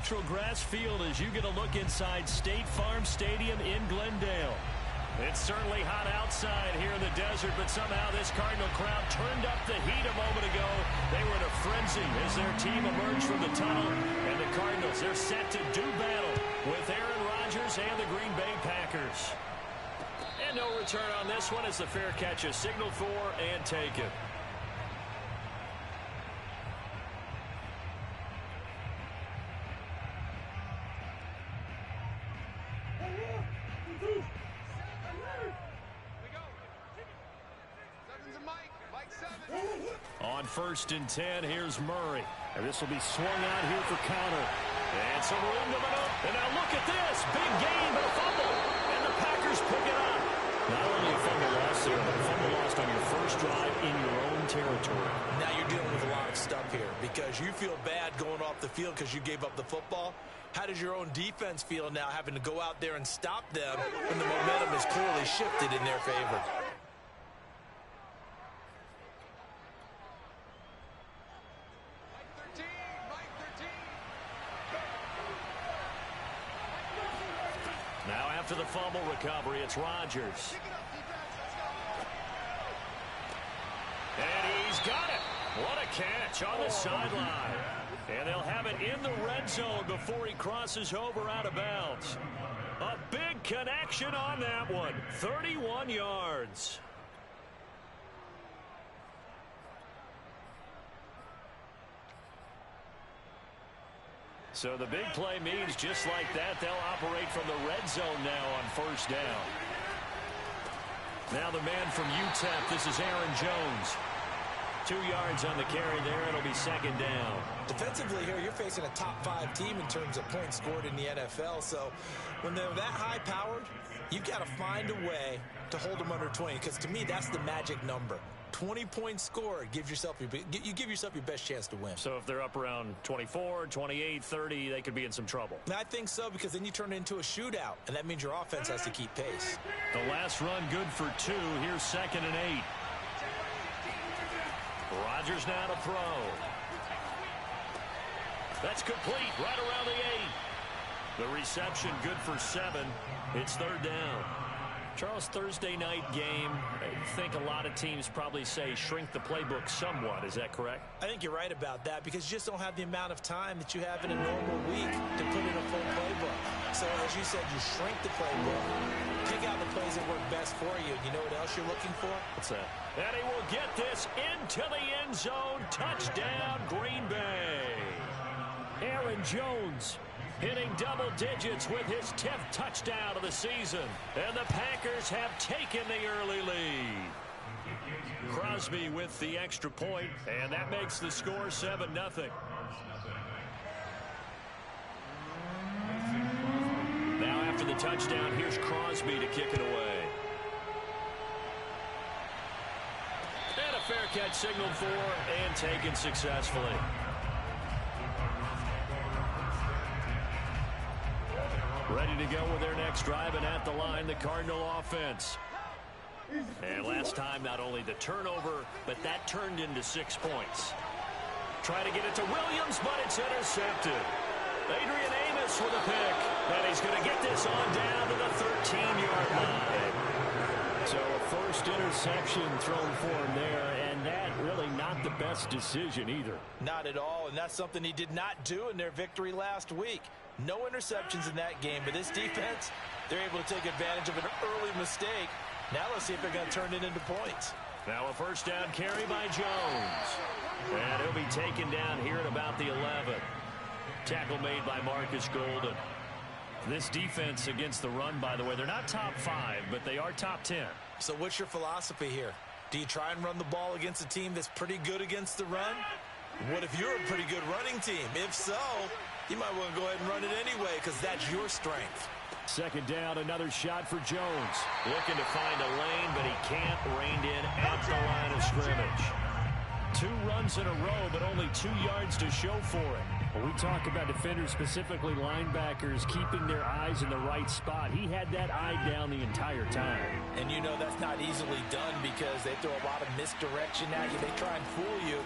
natural grass field as you get a look inside State Farm Stadium in Glendale. It's certainly hot outside here in the desert, but somehow this Cardinal crowd turned up the heat a moment ago. They were in a frenzy as their team emerged from the tunnel. And the Cardinals, they're set to do battle with Aaron Rodgers and the Green Bay Packers. And no return on this one as the fair catch is signaled for and taken. On 1st and 10, here's Murray. And this will be swung out here for counter. And some room to maneuver. And now look at this. Big gain, but a fumble. And the Packers pick it up. Not only a fumble loss there, but a fumble lost on your first drive in your own territory. Now you're dealing with a lot of stuff here because you feel bad going off the field because you gave up the football. How does your own defense feel now having to go out there and stop them when the momentum is clearly shifted in their favor? Now after the fumble recovery, it's Rodgers. And he's got it. What a catch on the sideline. And they'll have it in the red zone before he crosses over out of bounds. A big connection on that one. 31 yards. So the big play means just like that, they'll operate from the red zone now on 1st down. Now the man from UTEP, this is Aaron Jones. 2 yards on the carry there. It'll be 2nd down. Defensively here, you're facing a top 5 team in terms of points scored in the NFL. So when they're that high-powered, you've got to find a way to hold them under 20. Because to me, that's the magic number. 20 points scored, you give yourself your best chance to win. So if they're up around 24, 28, 30, they could be in some trouble. And I think so, because then you turn it into a shootout, and that means your offense has to keep pace. The last run good for 2. Here's 2nd and 8. Rodgers now to throw. That's complete right around the 8. The reception good for 7. It's 3rd down. Charles, Thursday night game, I think a lot of teams probably say shrink the playbook somewhat. Is that correct? I think you're right about that because you just don't have the amount of time that you have in a normal week to put in a full playbook. So, as you said, you shrink the playbook, pick out the plays that work best for you. You know what else you're looking for? What's that? And he will get this into the end zone. Touchdown, Green Bay. Aaron Jones hitting double digits with his 10th touchdown of the season. And the Packers have taken the early lead. Crosby with the extra point, and that makes the score 7-0. Now after the touchdown, here's Crosby to kick it away. And a fair catch signaled for and taken successfully. Ready to go with their next drive, and at the line, the Cardinal offense. And last time, not only the turnover, but that turned into 6 points. Try to get it to Williams, but it's intercepted. Adrian Amos with a pick, and he's going to get this on down to the 13-yard line. So a first interception thrown for him there, and that really not the best decision either. Not at all, and that's something he did not do in their victory last week. No interceptions in that game, but this defense, they're able to take advantage of an early mistake. Now let's see if they're going to turn it into points. Now a first down carry by Jones. And he'll be taken down here at about the 11. Tackle made by Marcus Golden. This defense against the run, by the way, they're not top 5, but they are top 10. So what's your philosophy here? Do you try and run the ball against a team that's pretty good against the run? What if you're a pretty good running team? If so, you might want to go ahead and run it anyway because that's your strength. 2nd down, another shot for Jones. Looking to find a lane, but he can't. Reined in at the line of scrimmage. 2 runs in a row, but only 2 yards to show for it. When we talk about defenders, specifically linebackers, keeping their eyes in the right spot, he had that eye down the entire time. And you know that's not easily done because they throw a lot of misdirection at you. They try and fool you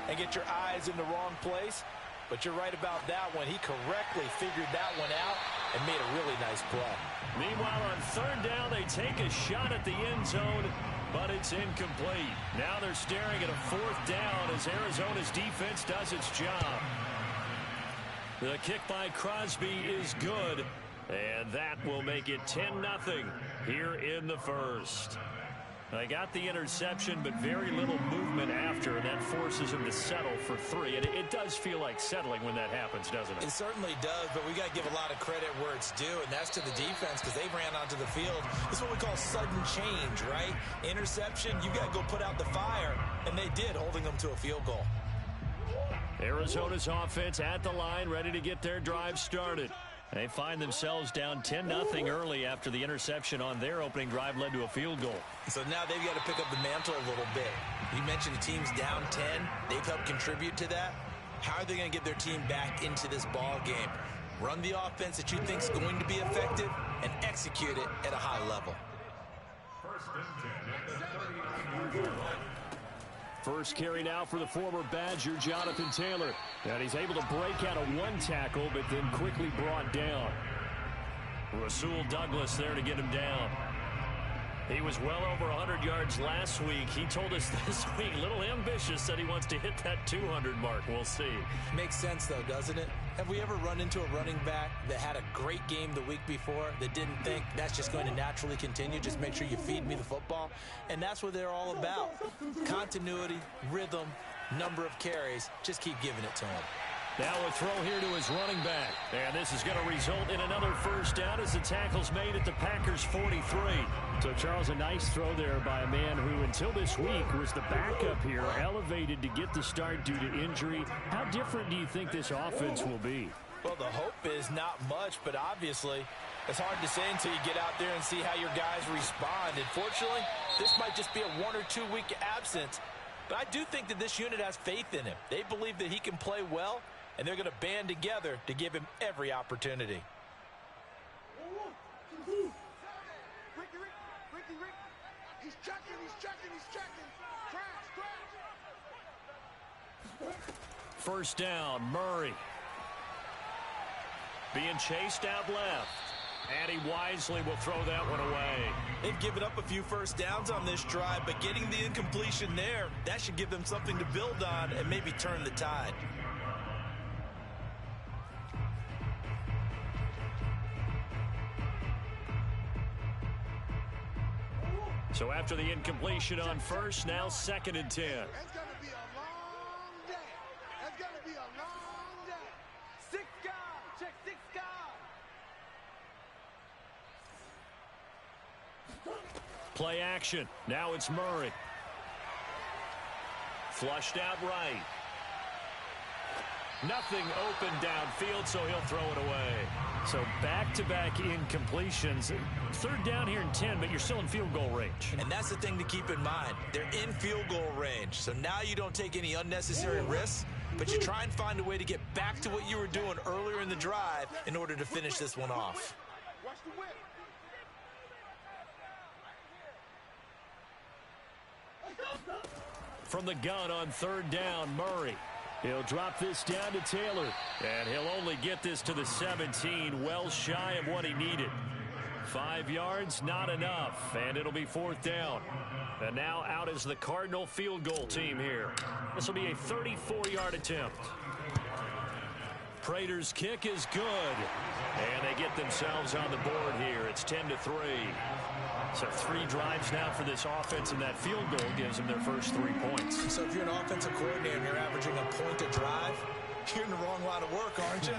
and get your eyes in the wrong place. But you're right about that one. He correctly figured that one out and made a really nice play. Meanwhile, on third down, they take a shot at the end zone, but it's incomplete. Now they're staring at a fourth down as Arizona's defense does its job. The kick by Crosby is good, and that will make it 10-0 here in the first. They got the interception, but very little movement after, and that forces him to settle for 3. And it does feel like settling when that happens, doesn't it? It certainly does, but we got to give a lot of credit where it's due, and that's to the defense because they ran onto the field. This is what we call sudden change, right? Interception, you got to go put out the fire, and they did, holding them to a field goal. Arizona's offense at the line, ready to get their drive started. They find themselves down 10-0 early after the interception on their opening drive led to a field goal. So now they've got to pick up the mantle a little bit. You mentioned the team's down 10. They've helped contribute to that. How are they going to get their team back into this ball game? Run the offense that you think is going to be effective and execute it at a high level. First carry now for the former Badger, Jonathan Taylor. And he's able to break out of one tackle, but then quickly brought down. Rasul Douglas there to get him down. He was well over 100 yards last week. He told us this week, a little ambitious, said he wants to hit that 200 mark. We'll see. Makes sense, though, doesn't it? Have we ever run into a running back that had a great game the week before that didn't think that's just going to naturally continue? Just make sure you feed me the football. And that's what they're all about. Continuity, rhythm, number of carries. Just keep giving it to him. Now a throw here to his running back. And this is going to result in another first down as the tackle's made at the Packers' 43. So, Charles, a nice throw there by a man who, until this week, was the backup here, elevated to get the start due to injury. How different do you think this offense will be? Well, the hope is not much, but obviously it's hard to say until you get out there and see how your guys respond. And fortunately, this might just be a 1 or 2 week absence. But I do think that this unit has faith in him. They believe that he can play well, and they're going to band together to give him every opportunity. He's checking. Crash. First down, Murray. Being chased out left. And he wisely will throw that one away. They've given up a few first downs on this drive, but getting the incompletion there, that should give them something to build on and maybe turn the tide. So after the incompletion on first, now 2nd and 10. It's going to be a long day. It's going to be a long day. 6 guys. Check 6 guys. Play action. Now it's Murray. Flushed out right. Nothing open downfield, so he'll throw it away. So back-to-back incompletions. 3rd down here in 10, but you're still in field goal range. And that's the thing to keep in mind. They're in field goal range. So now you don't take any unnecessary risks, but you try and find a way to get back to what you were doing earlier in the drive in order to finish this one off. Watch the whip. From the gun on 3rd down, Murray. He'll drop this down to Taylor, and he'll only get this to the 17, well shy of what he needed. 5 yards, not enough, and it'll be 4th down. And now out is the Cardinal field goal team here. This will be a 34-yard attempt. Prater's kick is good, and they get themselves on the board here. It's 10-3. So 3 drives now for this offense, and that field goal gives them their first 3 points. So if you're an offensive coordinator and you're averaging a point a drive, you're in the wrong line of work, aren't you?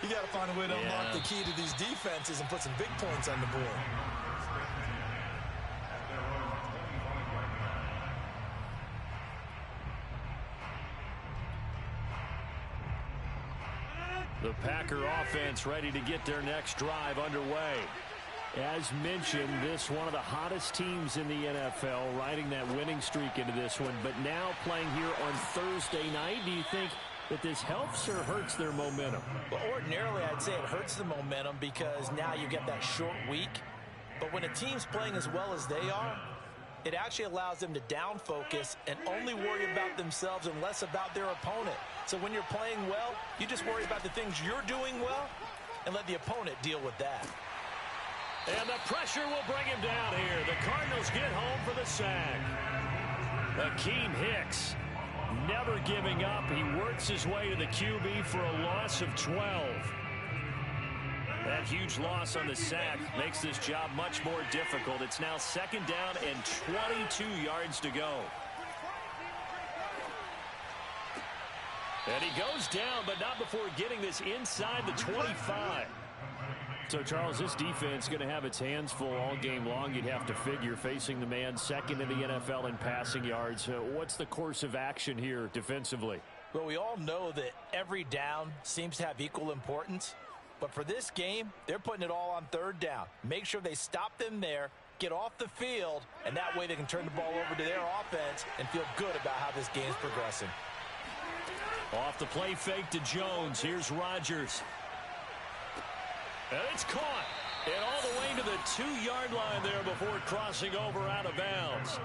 You got to find a way to unlock the key to these defenses and put some big points on the board. The Packer offense ready to get their next drive underway. As mentioned, this one of the hottest teams in the NFL, riding that winning streak into this one, but now playing here on Thursday night. Do you think that this helps or hurts their momentum? Well, ordinarily, I'd say it hurts the momentum because now you get that short week. But when a team's playing as well as they are, it actually allows them to down focus and only worry about themselves and less about their opponent. So when you're playing well, you just worry about the things you're doing well and let the opponent deal with that. And the pressure will bring him down here. The Cardinals get home for the sack. Akeem Hicks never giving up. He works his way to the QB for a loss of 12. That huge loss on the sack makes this job much more difficult. It's now 2nd down and 22 yards to go. And he goes down, but not before getting this inside the 25. So, Charles, this defense going to have its hands full all game long, you'd have to figure, facing the man second in the NFL in passing yards. What's the course of action here defensively? Well, we all know that every down seems to have equal importance. But for this game, they're putting it all on 3rd down. Make sure they stop them there, get off the field, and that way they can turn the ball over to their offense and feel good about how this game's progressing. Off the play fake to Jones. Here's Rodgers. And it's caught. And all the way to the 2-yard line there before crossing over out of bounds.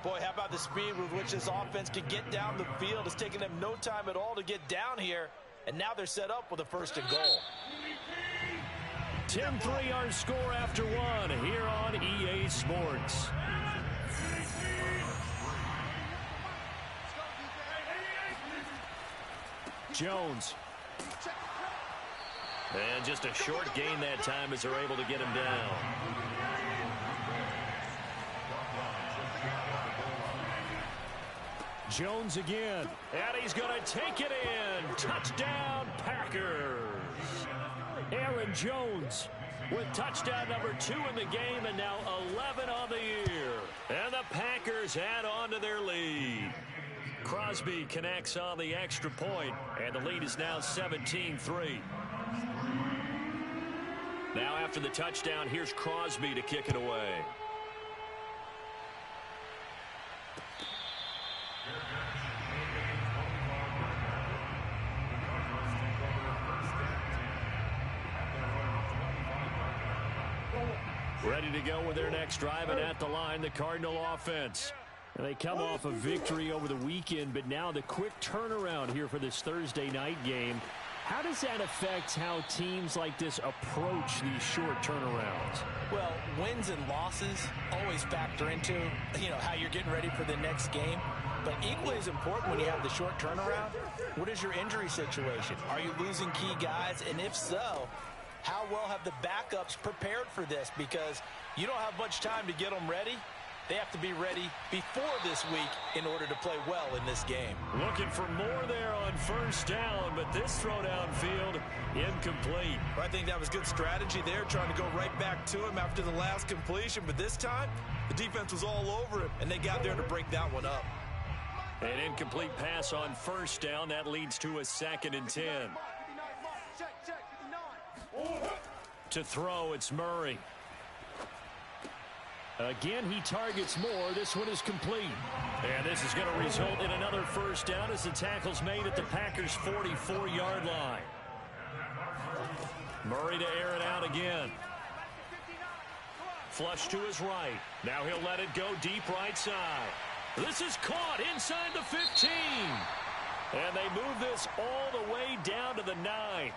Boy, how about the speed with which this offense can get down the field? It's taking them no time at all to get down here. And now they're set up with a 1st and goal. 10-3 our score after 1 here on EA Sports. Jones. And just a short gain that time as they're able to get him down. Jones again. And he's going to take it in. Touchdown, Packers. Aaron Jones with touchdown number 2 in the game and now 11 on the year. And the Packers add on to their lead. Crosby connects on the extra point, and the lead is now 17-3. Now after the touchdown, here's Crosby to kick it away. Ready to go with their next drive, and at the line, the Cardinal offense. And they come off a victory over the weekend, but now the quick turnaround here for this Thursday night game. How does that affect how teams like this approach these short turnarounds? Well, wins and losses always factor into, how you're getting ready for the next game. But equally as important when you have the short turnaround, what is your injury situation? Are you losing key guys? And if so, how well have the backups prepared for this? Because you don't have much time to get them ready. They have to be ready before this week in order to play well in this game. Looking for more there on 1st down, but this throw downfield incomplete. I think that was good strategy there, trying to go right back to him after the last completion. But this time, the defense was all over him, and they got there to break that one up. An incomplete pass on 1st down. That leads to a 2nd and 10. To throw, it's Murray. Again, he targets more. This one is complete. And this is going to result in another 1st down as the tackle's made at the Packers' 44-yard line. Murray to air it out again. Flush to his right. Now he'll let it go deep right side. This is caught inside the 15. And they move this all the way down to the 9.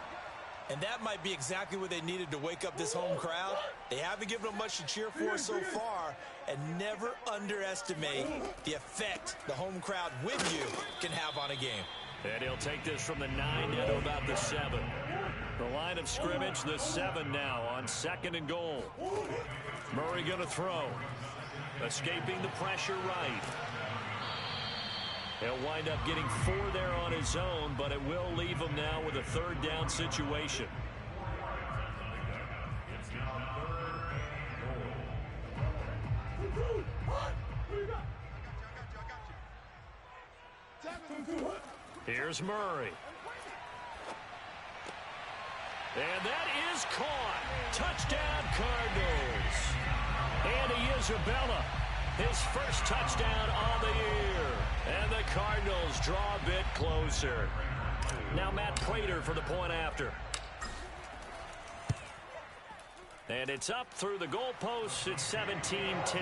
And that might be exactly what they needed to wake up this home crowd. They haven't given them much to cheer for so far, and never underestimate the effect the home crowd with you can have on a game. And he'll take this from the 9 down to about the 7. The line of scrimmage, the 7 now on 2nd and goal. Murray going to throw. Escaping the pressure right. He'll wind up getting 4 there on his own, but it will leave him now with a 3rd down situation. Here's Murray. And that is caught. Touchdown, Cardinals. Andy Isabella, his 1st touchdown on the year. And the Cardinals draw a bit closer. Now Matt Prater for the point after. And it's up through the goalposts. It's 17-10.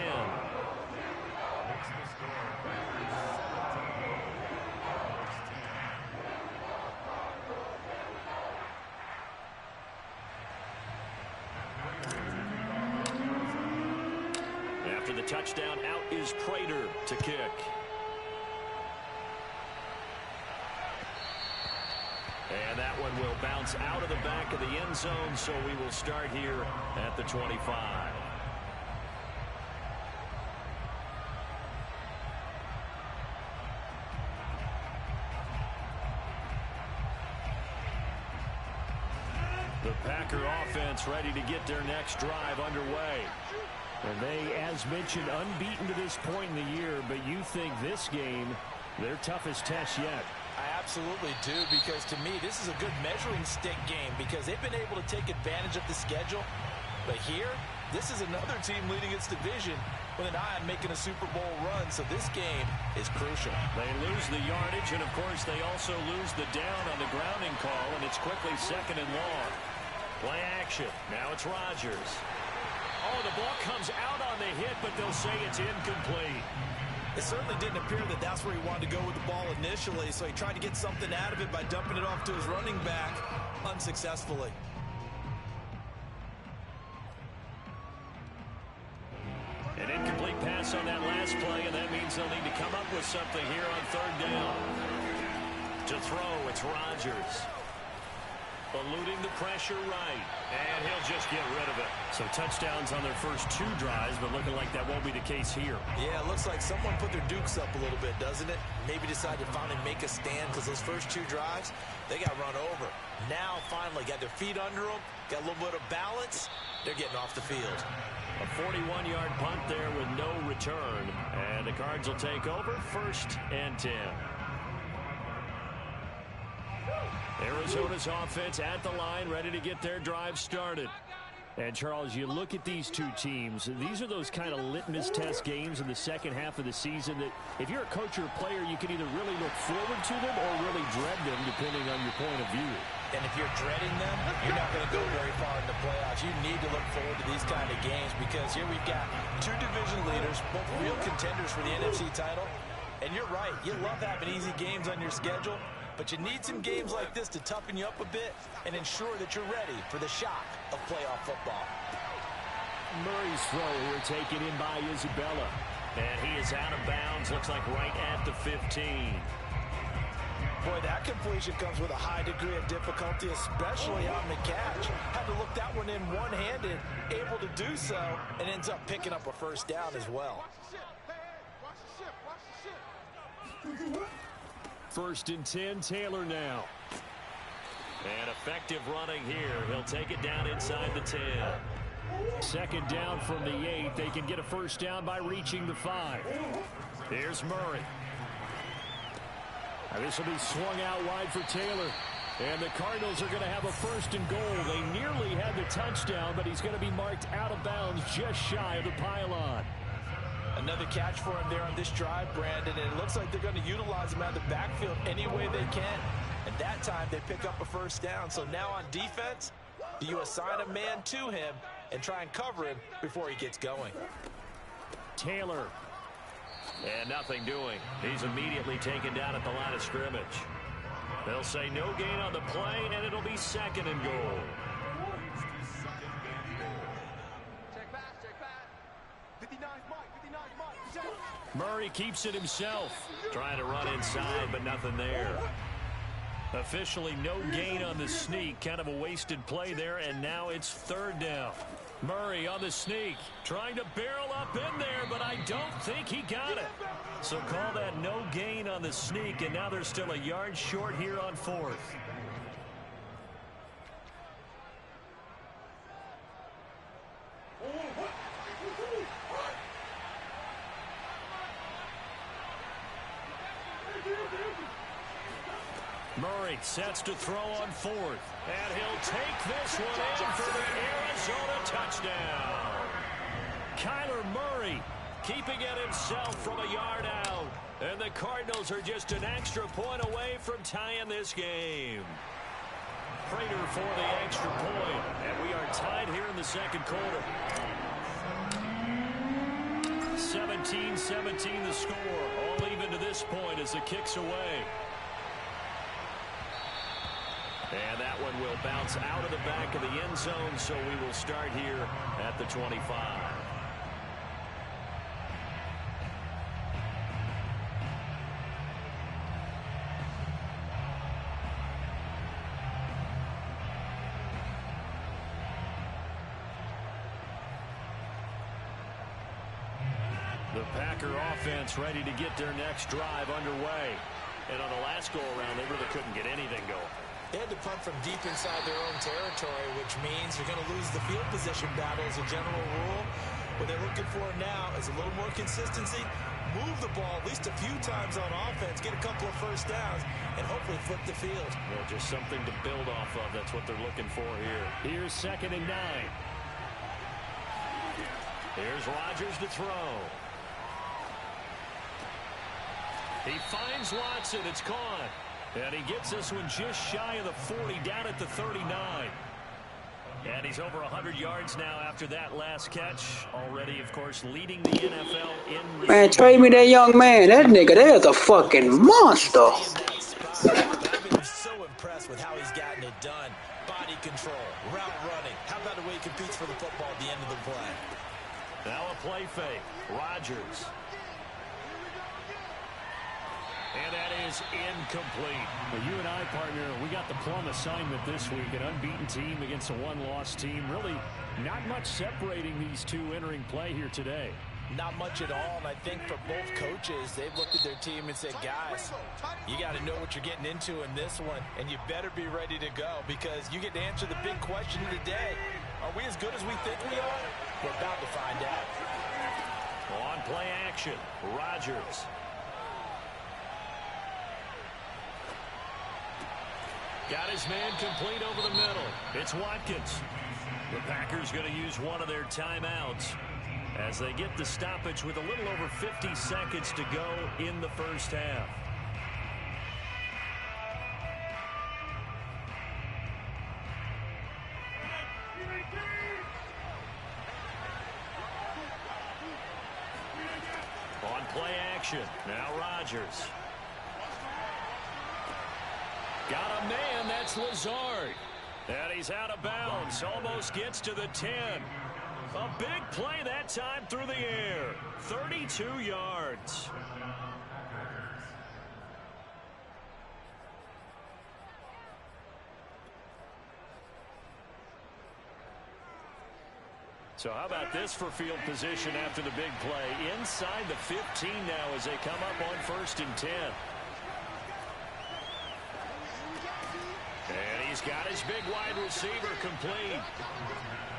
After the touchdown, out is Prater to kick. And that one will bounce out of the back of the end zone, so we will start here at the 25. The Packer offense ready to get their next drive underway. And they, as mentioned, unbeaten to this point in the year, but you think this game, their toughest test yet. I absolutely do, because to me, this is a good measuring stick game because they've been able to take advantage of the schedule. But here, this is another team leading its division with an eye on making a Super Bowl run, so this game is crucial. They lose the yardage, and of course, they also lose the down on the grounding call, and it's quickly 2nd and long. Play action. Now it's Rodgers. Oh, the ball comes out on the hit, but they'll say it's incomplete. It certainly didn't appear that that's where he wanted to go with the ball initially, so he tried to get something out of it by dumping it off to his running back unsuccessfully. An incomplete pass on that last play, and that means they'll need to come up with something here on 3rd down. To throw, it's Rodgers. Eluding the pressure right, and he'll just get rid of it. So touchdowns on their first 2 drives, but looking like that won't be the case here. Yeah, it looks like someone put their dukes up a little bit, doesn't it? Maybe decided to finally make a stand because those first 2 drives, they got run over. Now, finally, got their feet under them, got a little bit of balance. They're getting off the field. A 41-yard punt there with no return, and the Cards will take over 1st and 10. Arizona's offense at the line, ready to get their drive started. And, Charles, you look at these two teams, these are those kind of litmus test games in the second half of the season that if you're a coach or a player, you can either really look forward to them or really dread them, depending on your point of view. And if you're dreading them, you're not going to go very far in the playoffs. You need to look forward to these kind of games because here we've got 2 division leaders, both real contenders for the NFC title. And you're right, you love having easy games on your schedule, but you need some games like this to toughen you up a bit and ensure that you're ready for the shock of playoff football. Murray's throw here taken in by Isabella. And he is out of bounds, looks like right at the 15. Boy, that completion comes with a high degree of difficulty, especially on the catch. Had to look that one in one-handed, able to do so, and ends up picking up a 1st down as well. 1st and 10, Taylor now. And effective running here. He'll take it down inside the 10. 2nd down from the 8. They can get a 1st down by reaching the 5. Here's Murray. Now this will be swung out wide for Taylor. And the Cardinals are going to have a 1st and goal. They nearly had the touchdown, but he's going to be marked out of bounds just shy of the pylon. Another catch for him there on this drive, Brandon, and it looks like they're going to utilize him out of the backfield any way they can. And that time they pick up a 1st down. So now on defense, do you assign a man to him and try and cover him before he gets going? Taylor. And nothing doing. He's immediately taken down at the line of scrimmage. They'll say no gain on the play, and it'll be 2nd and goal. Murray keeps it himself. Trying to run inside, but nothing there. Officially no gain on the sneak. Kind of a wasted play there, and now it's 3rd down. Murray on the sneak, trying to barrel up in there, but I don't think he got it. So call that no gain on the sneak, and now they're still a yard short here on 4th. Murray sets to throw on 4th. And he'll take this one in for the Arizona touchdown. Kyler Murray keeping it himself from a yard out. And the Cardinals are just an extra point away from tying this game. Prater for the extra point. And we are tied here in the 2nd quarter. 17-17 the score. All even to this point as the kick's away. And that one will bounce out of the back of the end zone, so we will start here at the 25. The Packer offense ready to get their next drive underway. And on the last go-around, they really couldn't get anything going. They had to punt from deep inside their own territory, which means you're going to lose the field position battle as a general rule. What they're looking for now is a little more consistency, move the ball at least a few times on offense, get a couple of first downs, and hopefully flip the field. Well, just something to build off of. That's what they're looking for here. Here's 2nd and 9. Here's Rodgers to throw. He finds Watson. It's caught. And he gets this one just shy of the 40, down at the 39. And he's over 100 yards now after that last catch. Already, of course, leading the NFL in... Man, trade me that young man. That nigga there's a fucking monster. I've been so impressed with how he's gotten it done. Body control, route running. How about the way he competes for the football at the end of the play? Now a play fake. Rodgers. And that is incomplete. Well, you and I, partner, we got the plum assignment this week. An unbeaten team against a one-loss team. Really not much separating these two entering play here today. Not much at all, and I think for both coaches, they've looked at their team and said, guys, you got to know what you're getting into in this one, and you better be ready to go because you get to answer the big question of the day. Are we as good as we think we are? We're about to find out. On play action, Rodgers. Got his man complete over the middle. It's Watkins. The Packers going to use one of their timeouts as they get the stoppage with a little over 50 seconds to go in the first half. On play action, now Rodgers. Got a man, that's Lazard. And he's out of bounds, almost gets to the 10. A big play that time through the air. 32 yards. So how about this for field position after the big play? Inside the 15 now as they come up on 1st and 10. And he's got his big wide receiver complete.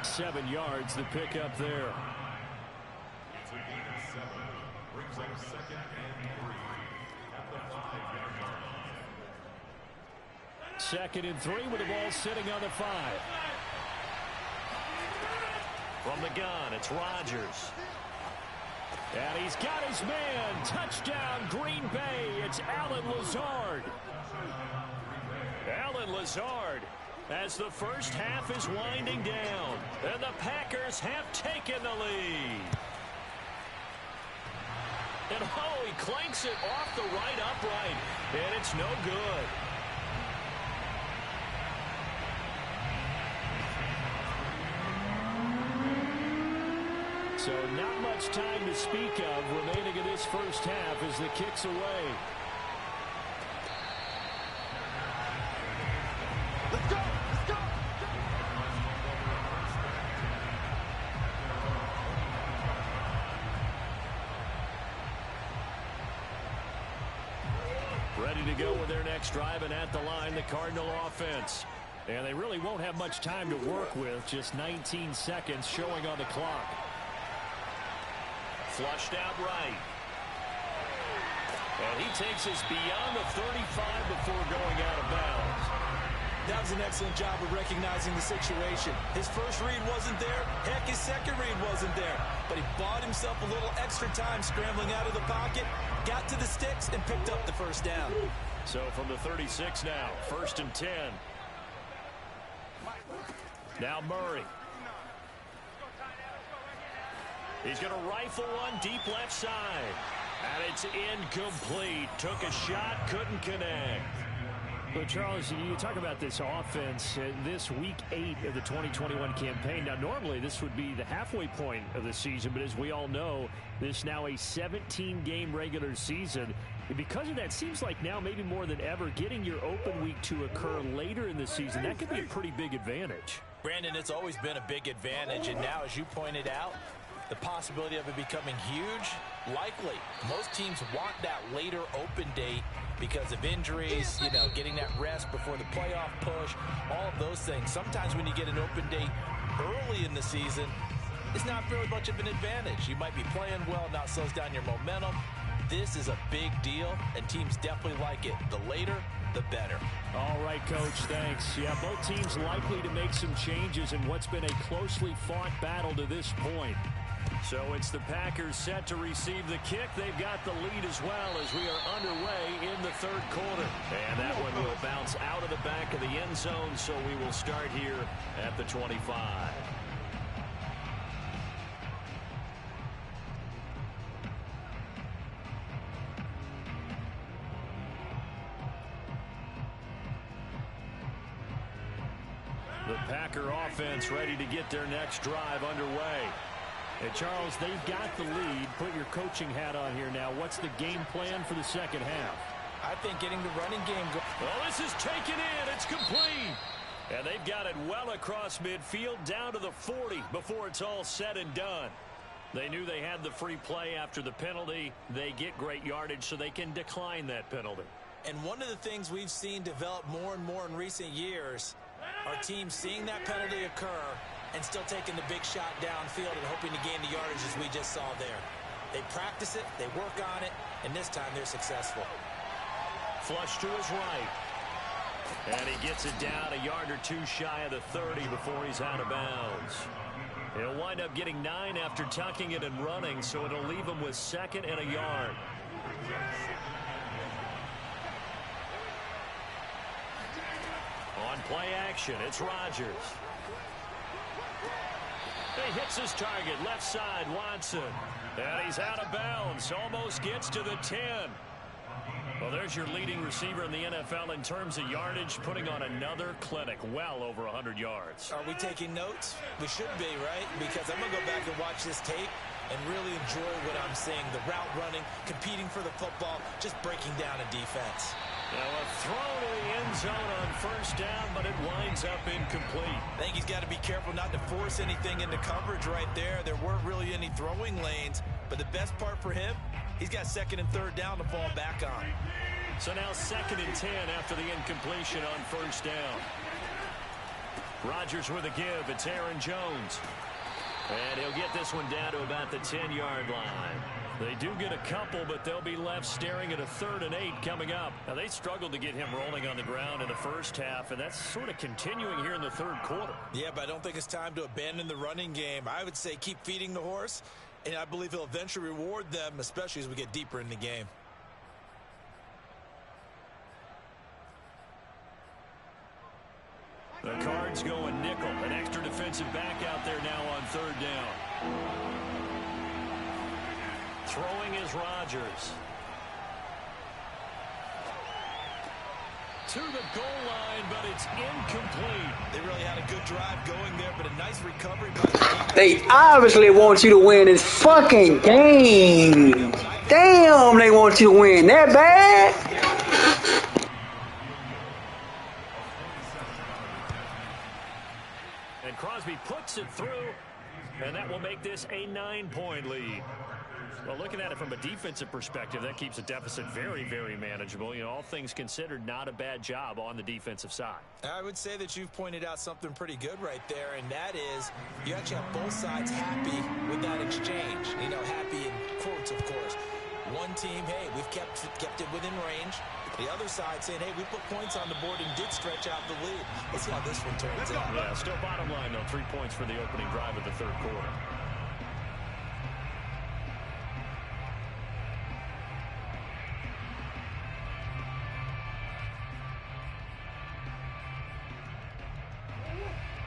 7 yards the pick up there. Second and 3 with the ball sitting on the 5. From the gun, it's Rodgers. And he's got his man. Touchdown, Green Bay. It's Allen Lazard. Allen Lazard as the first half is winding down. And the Packers have taken the lead. And oh, he clanks it off the right upright. And it's no good. So not much time to speak of remaining in this first half as the kick's away. Let's go! Let's go! Ready to go with their next drive, and at the line, the Cardinal offense. And they really won't have much time to work with. Just 19 seconds showing on the clock. Flushed out right. And he takes us beyond the 35 before going out of bounds. That was an excellent job of recognizing the situation. His first read wasn't there. Heck, his second read wasn't there. But he bought himself a little extra time scrambling out of the pocket, got to the sticks, and picked up the first down. So from the 36 now, 1st and 10. Now Murray. He's going to rifle one deep left side. And it's incomplete. Took a shot, couldn't connect. Well, Charles, you talk about this offense, this week 8 of the 2021 campaign. Now, normally this would be the halfway point of the season, but as we all know, this now a 17-game regular season. And because of that, seems like now maybe more than ever, getting your open week to occur later in the season, that could be a pretty big advantage. Brandon, it's always been a big advantage, and now, as you pointed out, the possibility of it becoming huge, likely. Most teams want that later open date because of injuries, you know, getting that rest before the playoff push, all of those things. Sometimes when you get an open date early in the season, it's not really much of an advantage. You might be playing well, now it slows down your momentum. This is a big deal, and teams definitely like it. The later, the better. All right, Coach, thanks. Yeah, both teams likely to make some changes in what's been a closely fought battle to this point. So it's the Packers set to receive the kick. They've got the lead as well as we are underway in the third quarter. And that one will bounce out of the back of the end zone, so we will start here at the 25. The Packer offense ready to get their next drive underway. And Charles, they've got the lead. Put your coaching hat on here now. What's the game plan for the second half? I think getting the running game going. Well, this is taken in. It's complete. And they've got it well across midfield down to the 40 before it's all said and done. They knew they had the free play after the penalty. They get great yardage so they can decline that penalty. And one of the things we've seen develop more and more in recent years are teams seeing that penalty occur and still taking the big shot downfield and hoping to gain the yardage as we just saw there. They practice it, they work on it, and this time they're successful. Flush to his right. And he gets it down a yard or two shy of the 30 before he's out of bounds. He'll wind up getting 9 after tucking it and running, so it'll leave him with 2nd and a yard. On play action, it's Rodgers. He hits his target, left side, Watson. And he's out of bounds, almost gets to the 10. Well, there's your leading receiver in the NFL in terms of yardage, putting on another clinic, well over 100 yards. Are we taking notes? We should be, right? Because I'm going to go back and watch this tape and really enjoy what I'm seeing. The route running, competing for the football, just breaking down a defense. Now a throw to the end zone on first down, but it winds up incomplete. I think he's got to be careful not to force anything into coverage right there. There weren't really any throwing lanes, but the best part for him, he's got 2nd and 3rd down to fall back on. So now 2nd and 10 after the incompletion on first down. Rodgers with a give. It's Aaron Jones. And he'll get this one down to about the 10-yard line. They do get a couple, but they'll be left staring at a 3rd and 8 coming up. Now, they struggled to get him rolling on the ground in the first half, and that's sort of continuing here in the third quarter. Yeah, but I don't think it's time to abandon the running game. I would say keep feeding the horse, and I believe he'll eventually reward them, especially as we get deeper in the game. The Cards going nickel. An extra defensive back out there now on 3rd down. Throwing is Rodgers. To the goal line, but it's incomplete. They really had a good drive going there, but a nice recovery by the defense. They obviously want you to win this fucking game. Damn, they want you to win that bad. And Crosby puts it through, and that will make this a 9-point lead. Well, looking at it from a defensive perspective, that keeps the deficit very, very manageable. You know, all things considered, not a bad job on the defensive side. I would say that you've pointed out something pretty good right there, and that is you actually have both sides happy with that exchange. You know, happy in quotes, of course. One team, hey, we've kept it within range. The other side saying, hey, we put points on the board and did stretch out the lead. Let's see how this one turns out. Yeah, still bottom line, though, 3 points for the opening drive of the third quarter.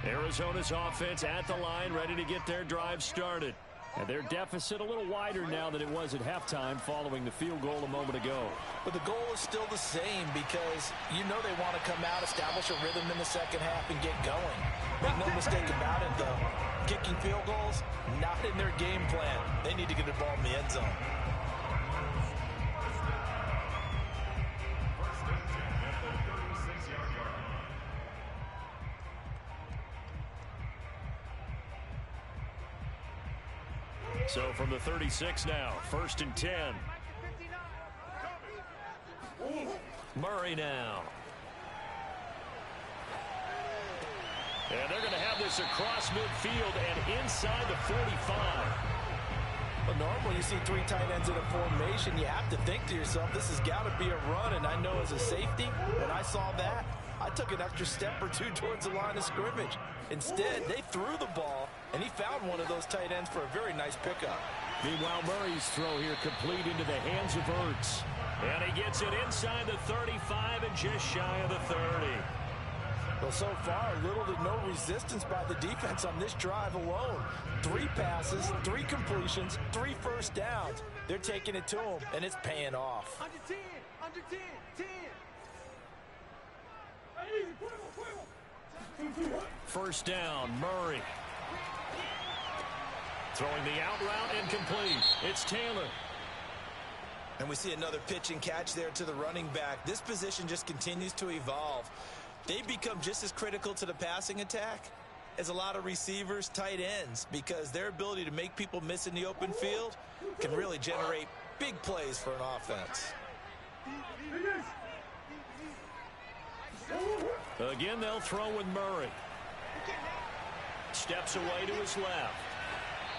Arizona's offense at the line, ready to get their drive started. And their deficit a little wider now than it was at halftime following the field goal a moment ago. But the goal is still the same because you know they want to come out, establish a rhythm in the second half, and get going. Make no mistake about it, though. Kicking field goals, not in their game plan. They need to get the ball in the end zone. So from the 36 now, 1st and 10. Murray now. And they're going to have this across midfield and inside the 45. But normally you see 3 tight ends in a formation, you have to think to yourself, this has got to be a run. And I know as a safety, when I saw that, I took an extra step or 2 towards the line of scrimmage. Instead, they threw the ball, and he found one of those tight ends for a very nice pickup. Meanwhile, Murray's throw here complete into the hands of Ertz. And he gets it inside the 35 and just shy of the 30. Well, so far, little to no resistance by the defense on this drive alone. 3 passes, 3 completions, 3 first downs. They're taking it to him, and it's paying off. Under 10, under 10, 10. First down, Murray. Throwing the out route incomplete. It's Taylor. And we see another pitch and catch there to the running back. This position just continues to evolve. They become just as critical to the passing attack as a lot of receivers, tight ends, because their ability to make people miss in the open field can really generate big plays for an offense. Again, they'll throw with Murray. Steps away to his left.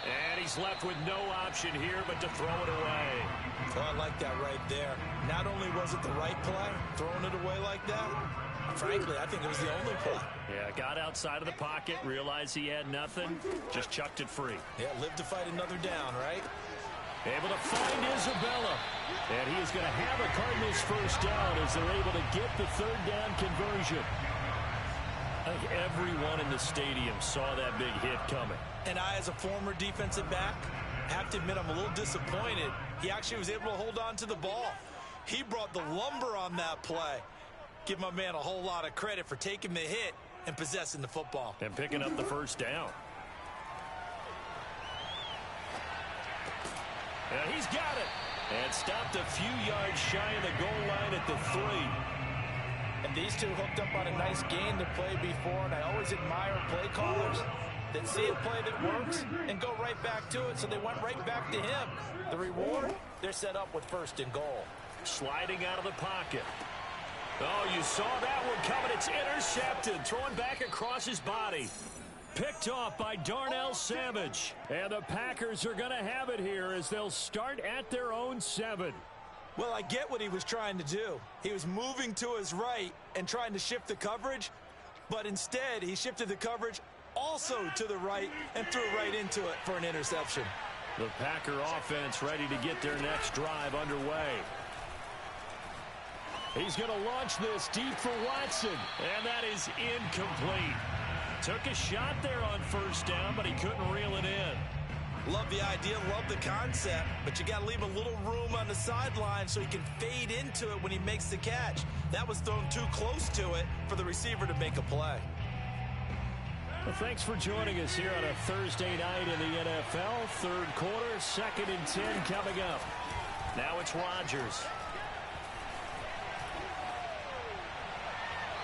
And he's left with no option here but to throw it away. Oh, I like that right there. Not only was it the right play, throwing it away like that, frankly, I think it was the only play. Yeah, got outside of the pocket, realized he had nothing, just chucked it free. Yeah, live to fight another down, right? Able to find Isabella. And he is going to have a Cardinals first down as they're able to get the 3rd down conversion. I think everyone in the stadium saw that big hit coming. And I, as a former defensive back, have to admit I'm a little disappointed. He actually was able to hold on to the ball. He brought the lumber on that play. Give my man a whole lot of credit for taking the hit and possessing the football. And picking up the first down. And he's got it. And stopped a few yards shy of the goal line at the 3. And these two hooked up on a nice gain to play before, and I always admire play callers that see a play that works and go right back to it, so they went right back to him. The reward, they're set up with 1st and goal. Sliding out of the pocket. Oh, you saw that one coming. It's intercepted. Throwing back across his body. Picked off by Darnell Savage. And the Packers are going to have it here as they'll start at their own 7. Well, I get what he was trying to do. He was moving to his right and trying to shift the coverage, but instead he shifted the coverage also to the right and threw right into it for an interception. The Packer offense ready to get their next drive underway. He's going to launch this deep for Watson, and that is incomplete. Took a shot there on 1st down, but he couldn't reel it in. Love the idea, love the concept, but you got to leave a little room on the sideline so he can fade into it when he makes the catch. That was thrown too close to it for the receiver to make a play. Well, thanks for joining us here on a Thursday night in the NFL. 3rd quarter, 2nd and 10 coming up. Now it's Rodgers.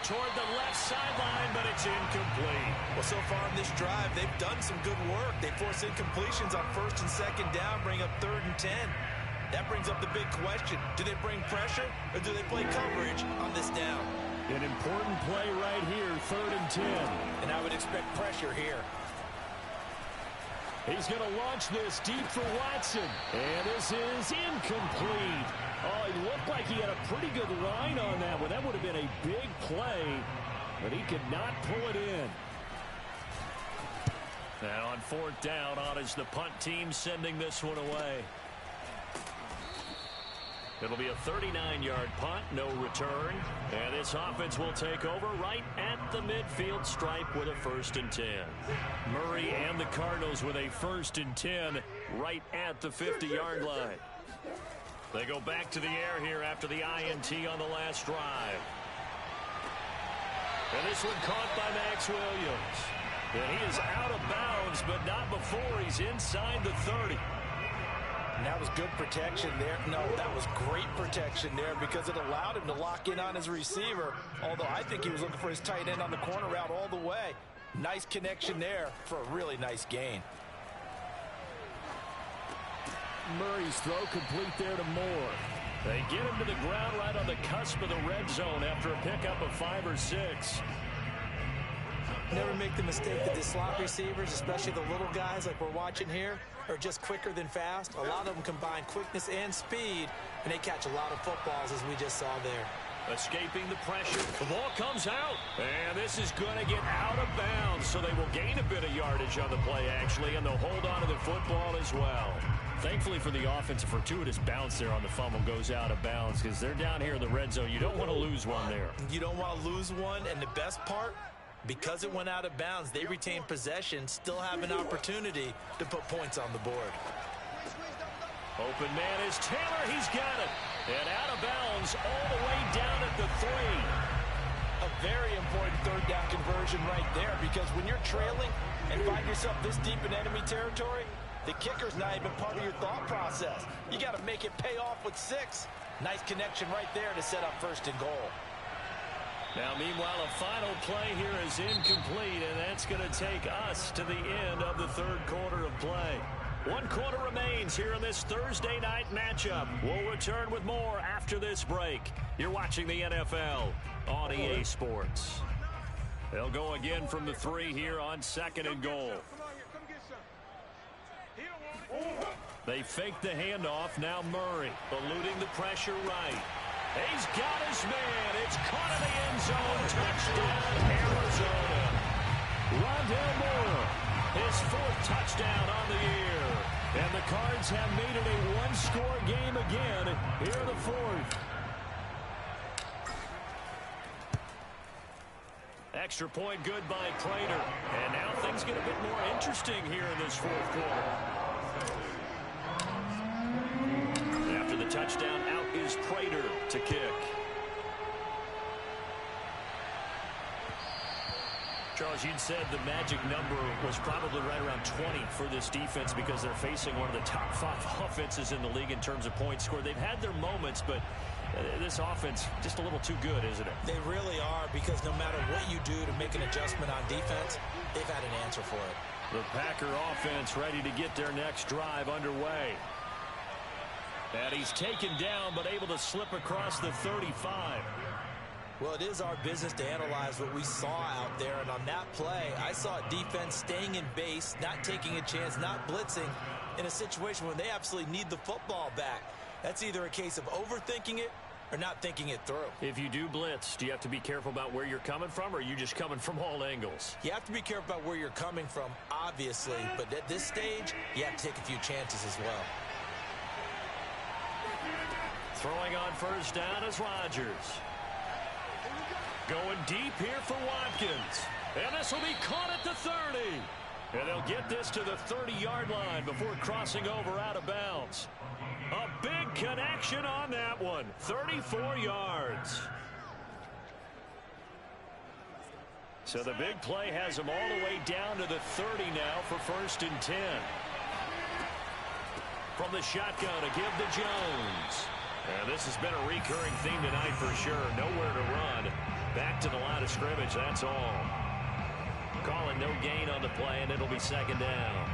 Toward the left sideline, but it's incomplete. Well, so far in this drive, they've done some good work. They force incompletions on 1st and 2nd down, bring up 3rd and 10. That brings up the big question. Do they bring pressure, or do they play coverage on this down? An important play right here, 3rd and 10. And I would expect pressure here. He's going to launch this deep for Watson. And this is incomplete. Oh, it looked like he had a pretty good line on that one. That would have been a big play, but he could not pull it in. Now on 4th down, on is the punt team sending this one away. It'll be a 39-yard punt, no return. And this offense will take over right at the midfield stripe with a 1st and 10. Murray and the Cardinals with a 1st and 10 right at the 50-yard line. They go back to the air here after the INT on the last drive. And this one caught by Max Williams. And he is out of bounds, but not before he's inside the 30. And that was good protection there. No, that was great protection there because it allowed him to lock in on his receiver. Although I think he was looking for his tight end on the corner route all the way. Nice connection there for a really nice gain. Murray's throw complete there to Moore. They get him to the ground right on the cusp of the red zone after a pickup of 5 or 6. Never make the mistake that the slot receivers, especially the little guys like we're watching here, are just quicker than fast. A lot of them combine quickness and speed, and they catch a lot of footballs, as we just saw there. Escaping the pressure. The ball comes out. And this is going to get out of bounds, so they will gain a bit of yardage on the play, actually, and they'll hold on to the football as well. Thankfully for the offense, a fortuitous bounce there on the fumble goes out of bounds because they're down here in the red zone. You don't want to lose one there. You don't want to lose one, and the best part, because it went out of bounds, they retain possession, still have an opportunity to put points on the board. Open man is Taylor. He's got it. And out of bounds all the way down at the 3. A very important 3rd down conversion right there, because when you're trailing and find yourself this deep in enemy territory, the kicker's not even part of your thought process. You got to make it pay off with 6. Nice connection right there to set up 1st and goal. Now, meanwhile, a final play here is incomplete, and that's going to take us to the end of the 3rd quarter of play. 1 quarter remains here in this Thursday night matchup. We'll return with more after this break. You're watching the NFL on EA Sports. They'll go again from the 3 here on 2nd and goal. They fake the handoff. Now Murray eluding the pressure right. He's got his man. It's caught in the end zone. Touchdown, Arizona. Rondale Moore, his 4th touchdown on the year. And the Cards have made it a 1-score game again here in the 4th. Extra point good by Prater. And now things get a bit more interesting here in this 4th quarter. After the touchdown, out is Prater to kick. Charles, you'd said the magic number was probably right around 20 for this defense because they're facing one of the top 5 offenses in the league in terms of points scored. They've had their moments, but this offense just a little too good, isn't it? They really are, because no matter what you do to make an adjustment on defense, they've had an answer for it. The Packer offense ready to get their next drive underway. And he's taken down, but able to slip across the 35. Well, it is our business to analyze what we saw out there, and on that play, I saw defense staying in base, not taking a chance, not blitzing, in a situation where they absolutely need the football back. That's either a case of overthinking it or not thinking it through. If you do blitz, do you have to be careful about where you're coming from, or are you just coming from all angles? You have to be careful about where you're coming from, obviously, but at this stage, you have to take a few chances as well. Throwing on 1st down is Rodgers. Going deep here for Watkins. And this will be caught at the 30. And they'll get this to the 30-yard line before crossing over out of bounds. A big connection on that one. 34 yards. So the big play has them all the way down to the 30 now for 1st and 10. From the shotgun, a give to Jones. And this has been a recurring theme tonight for sure. Nowhere to run. Back to the line of scrimmage, that's all. Calling no gain on the play, and it'll be 2nd down.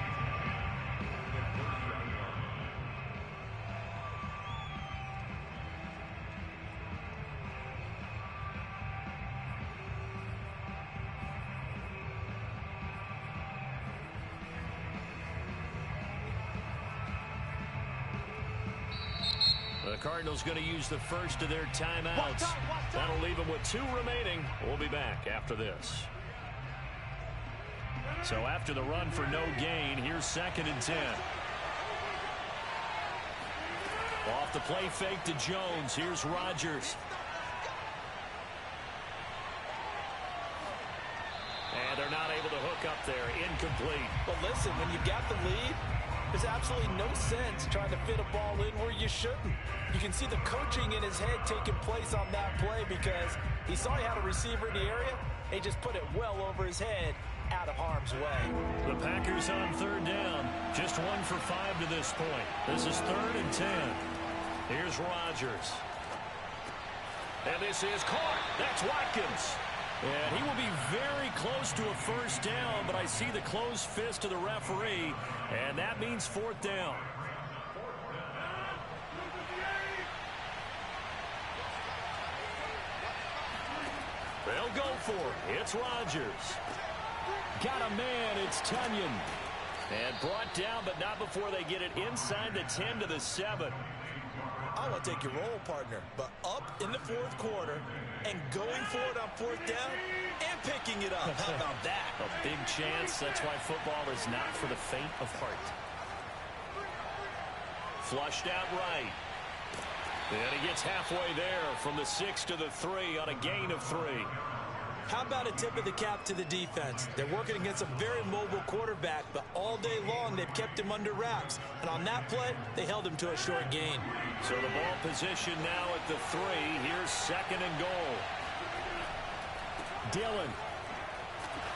The Cardinals going to use the first of their timeouts. That'll leave them with 2 remaining. We'll be back after this. So after the run for no gain, here's 2nd and 10. Off the play fake to Jones. Here's Rodgers. And they're not able to hook up there. Incomplete. But listen, when you got the lead, there's absolutely no sense trying to fit a ball in where you shouldn't. You can see the coaching in his head taking place on that play because he saw he had a receiver in the area. He just put it well over his head, out of harm's way. The Packers on third down. Just 1 for 5 to this point. This is 3rd and 10. Here's Rodgers. And this is caught. That's Watkins. And he will be very close to a first down, but I see the closed fist of the referee, and that means 4th down. They'll go for it. It's Rodgers. Got a man. It's Tunyon. And brought down, but not before they get it inside the 10 to the 7. I want to take your role, partner, but up in the 4th quarter and going for it on 4th down and picking it up. How about that? A big chance. That's why football is not for the faint of heart. Flushed out right. And he gets halfway there from the 6 to the 3 on a gain of 3. How about a tip of the cap to the defense? They're working against a very mobile quarterback, but all day long they've kept him under wraps. And on that play, they held him to a short gain. So the ball position now at the 3. Here's 2nd and goal. Dillon.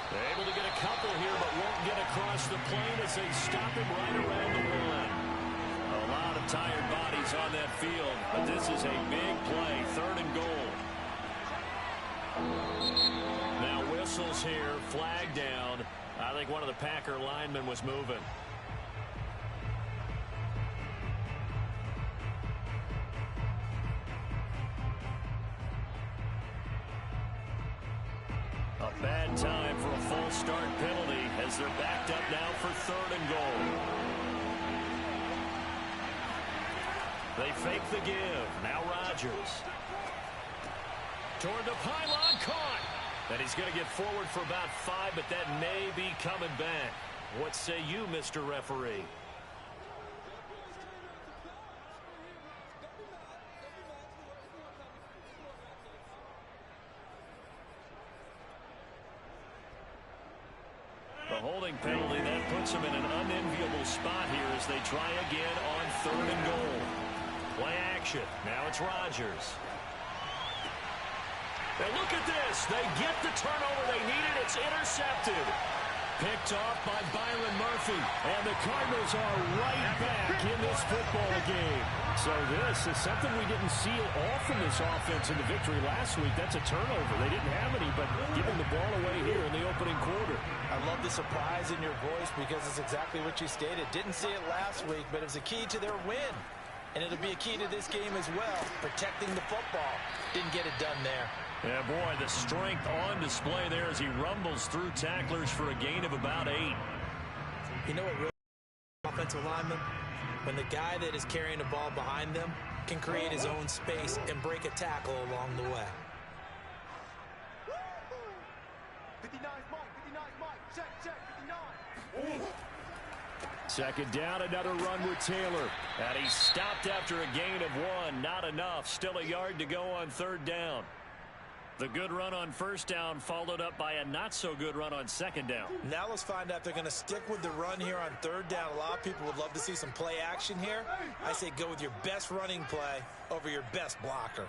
They're able to get a couple here, but won't get across the plane as they stop him right around the 1. A lot of tired bodies on that field, but this is a big play. 3rd and goal. Now whistles here, flag down. I think one of the Packer linemen was moving. A bad time for a false start penalty as they're backed up now for 3rd and goal. They fake the give. Now Rodgers. Toward the pylon, caught. And he's going to get forward for about 5, but that may be coming back. What say you, Mr. Referee? The holding penalty, that puts him in an unenviable spot here as they try again on 3rd and goal. Play action. Now it's Rodgers. And look at this. They get the turnover they needed. It's intercepted. Picked off by Byron Murphy. And the Cardinals are right back in this football game. So this is something we didn't see at all from this offense in the victory last week. That's a turnover. They didn't have any, but giving the ball away here in the opening quarter. I love the surprise in your voice because it's exactly what you stated. Didn't see it last week, but it was a key to their win. And it'll be a key to this game as well, protecting the football. Didn't get it done there. Yeah, boy, the strength on display there as he rumbles through tacklers for a gain of about 8. You know what really offensive lineman? When the guy that is carrying the ball behind them can create his own space and break a tackle along the way. 59 Mike, 59 Mike, check, 59. 2nd down, another run with Taylor. And he stopped after a gain of 1. Not enough. Still a yard to go on 3rd down. The good run on 1st down followed up by a not-so-good run on 2nd down. Now let's find out if they're going to stick with the run here on 3rd down. A lot of people would love to see some play action here. I say go with your best running play over your best blocker.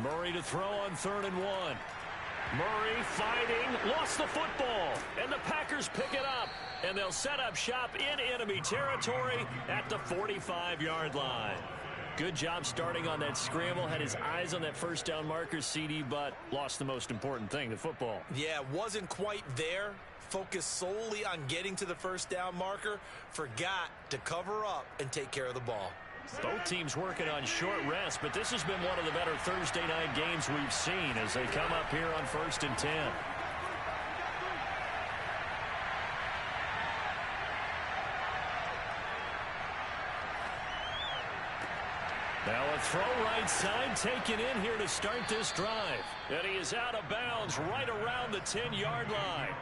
Murray to throw on 3rd and 1. Murray fighting, lost the football, and the Packers pick it up. And they'll set up shop in enemy territory at the 45-yard line. Good job starting on that scramble. Had his eyes on that 1st down marker, CD, but lost the most important thing, the football. Yeah, wasn't quite there. Focused solely on getting to the 1st down marker. Forgot to cover up and take care of the ball. Both teams working on short rest, but this has been one of the better Thursday night games we've seen as they come up here on 1st and 10. Now a throw right side taken in here to start this drive. And he is out of bounds right around the 10-yard line.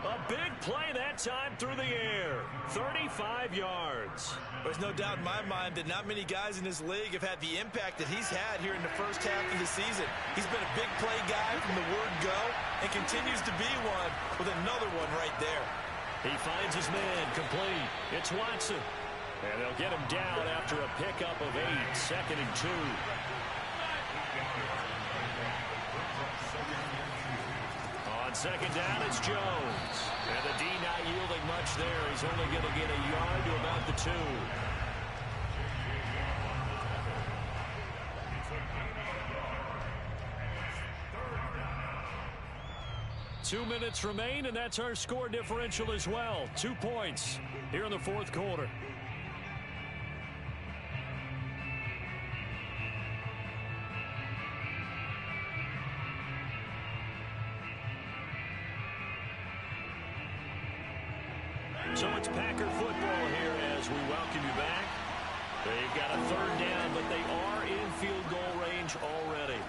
A big play that time through the air. 35 yards. There's no doubt in my mind that not many guys in this league have had the impact that he's had here in the first half of the season. He's been a big play guy from the word go and continues to be one with another one right there. He finds his man complete. It's Watson. And they'll get him down after a pickup of 8, 2nd and 2. On 2nd down, it's Jones. And the D not yielding much there. He's only going to get a yard to about the 2. 2 minutes remain, and that's our score differential as well. 2 points here in the 4th quarter. So it's Packer football here as we welcome you back. They've got a 3rd down, but they are in field goal range already.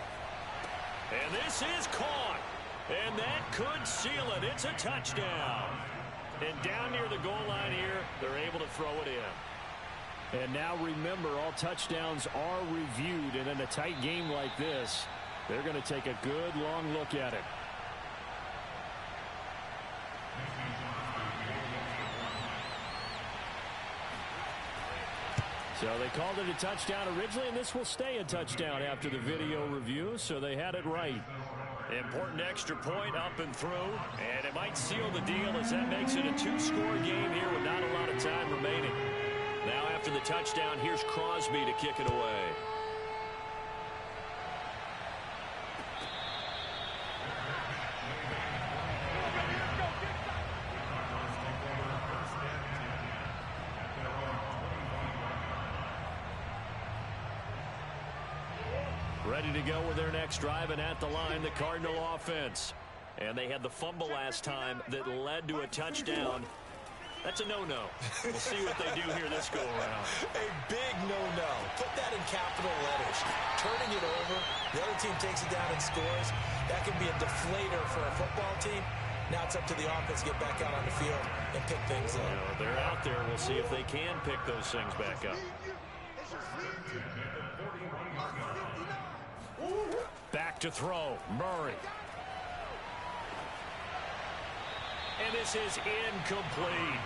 And this is caught. And that could seal it. It's a touchdown. And down near the goal line here, they're able to throw it in. And now remember, all touchdowns are reviewed. And in a tight game like this, they're going to take a good long look at it. So they called it a touchdown originally, and this will stay a touchdown after the video review, so they had it right. Important extra point up and through, and it might seal the deal as that makes it a 2-score game here with not a lot of time remaining. Now after the touchdown, here's Crosby to kick it away. Ready to go with their next drive, and at the line, the Cardinal offense. And they had the fumble last time that led to a touchdown. That's a no-no. We'll see what they do here this go-around. A big no-no. Put that in capital letters. Turning it over, the other team takes it down and scores. That can be a deflator for a football team. Now it's up to the offense to get back out on the field and pick things up. You know, they're out there. We'll see if they can pick those things back up. Back to throw. Murray. And this is incomplete.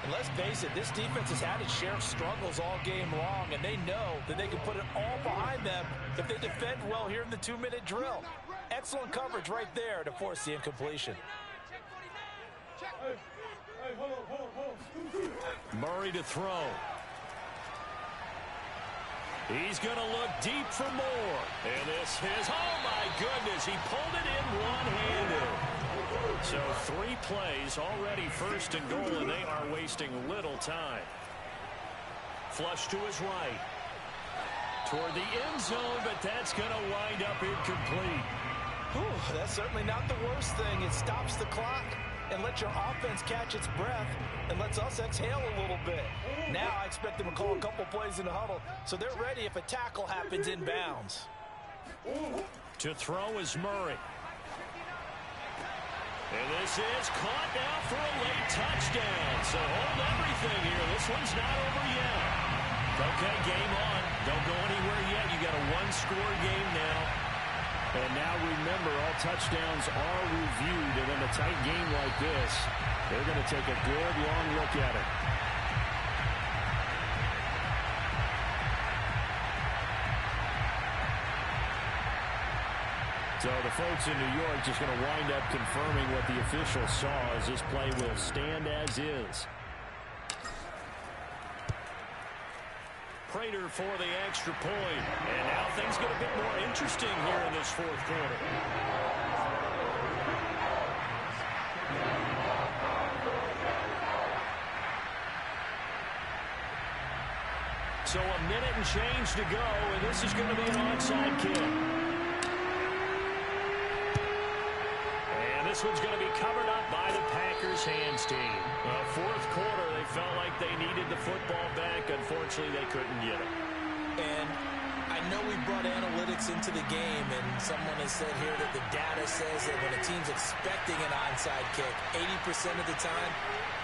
And let's face it, this defense has had its share of struggles all game long, and they know that they can put it all behind them if they defend well here in the 2-minute drill. Excellent coverage right there to force the incompletion. Murray to throw. He's going to look deep for more. And this is, oh my goodness, he pulled it in one-handed. So 3 plays already, 1st and goal, and they are wasting little time. Flush to his right. Toward the end zone, but that's going to wind up incomplete. Whew, that's certainly not the worst thing. It stops the clock and lets your offense catch its breath and lets us exhale a little bit. Now I expect them to call a couple plays in the huddle so they're ready if a tackle happens inbounds. To throw is Murray. And this is caught now for a late touchdown. So hold everything here. This one's not over yet. Okay, game on. Don't go anywhere yet. You got a 1-score game now. And now remember, all touchdowns are reviewed, and in a tight game like this, they're going to take a good long look at it. So the folks in New York just going to wind up confirming what the officials saw as this play will stand as is. Prater for the extra point. And now things get a bit more interesting here in this 4th quarter. So a minute and change to go, and this is going to be an onside kick. This one's going to be covered up by the Packers hands team. 4th quarter, they felt like they needed the football back. Unfortunately, they couldn't get it. And I I know we brought analytics into the game, and someone has said here that the data says that when a team's expecting an onside kick, 80% of the time,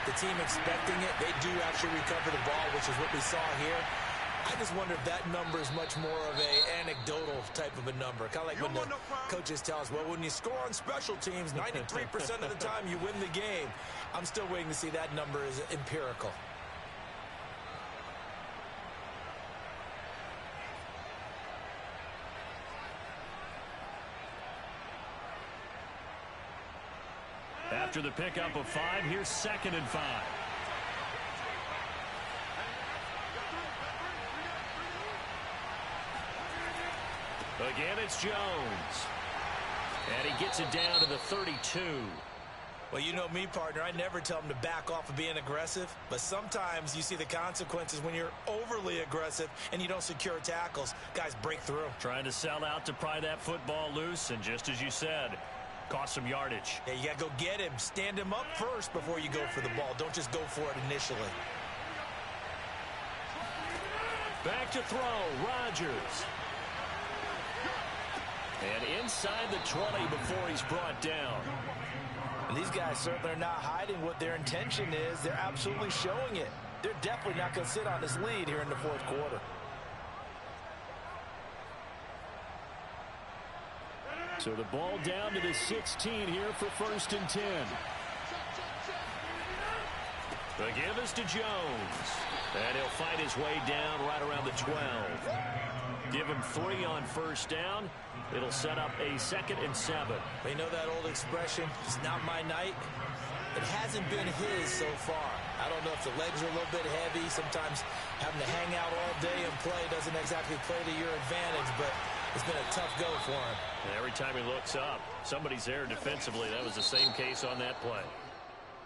the team expecting it, they do actually recover the ball, which is what we saw here. I just wonder if that number is much more of a anecdotal type of a number. Kind of like when the coaches tell us, well, when you score on special teams, 93% of the time you win the game. I'm still waiting to see that number is empirical. After the pickup of 5, here's 2nd and 5. Again, it's Jones. And he gets it down to the 32. Well, you know me, partner. I never tell them to back off of being aggressive. But sometimes you see the consequences when you're overly aggressive and you don't secure tackles. Guys break through. Trying to sell out to pry that football loose. And just as you said, cost some yardage. Yeah, you got to go get him. Stand him up first before you go for the ball. Don't just go for it initially. Back to throw, Rodgers. And inside the 20 before he's brought down. And these guys certainly are not hiding what their intention is. They're absolutely showing it. They're definitely not going to sit on this lead here in the fourth quarter. So the ball down to the 16 here for 1st and 10. The give is to Jones. And he'll fight his way down right around the 12. Give him 3 on 1st down. It'll set up a 2nd and 7. You know that old expression, it's not my night? It hasn't been his so far. I don't know if the legs are a little bit heavy. Sometimes having to hang out all day and play doesn't exactly play to your advantage, but it's been a tough go for him. And every time he looks up, somebody's there defensively. That was the same case on that play.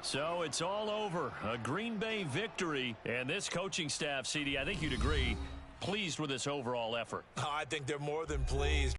So it's all over. A Green Bay victory. And this coaching staff, CD, I think you'd agree, pleased with this overall effort. Oh, I think they're more than pleased.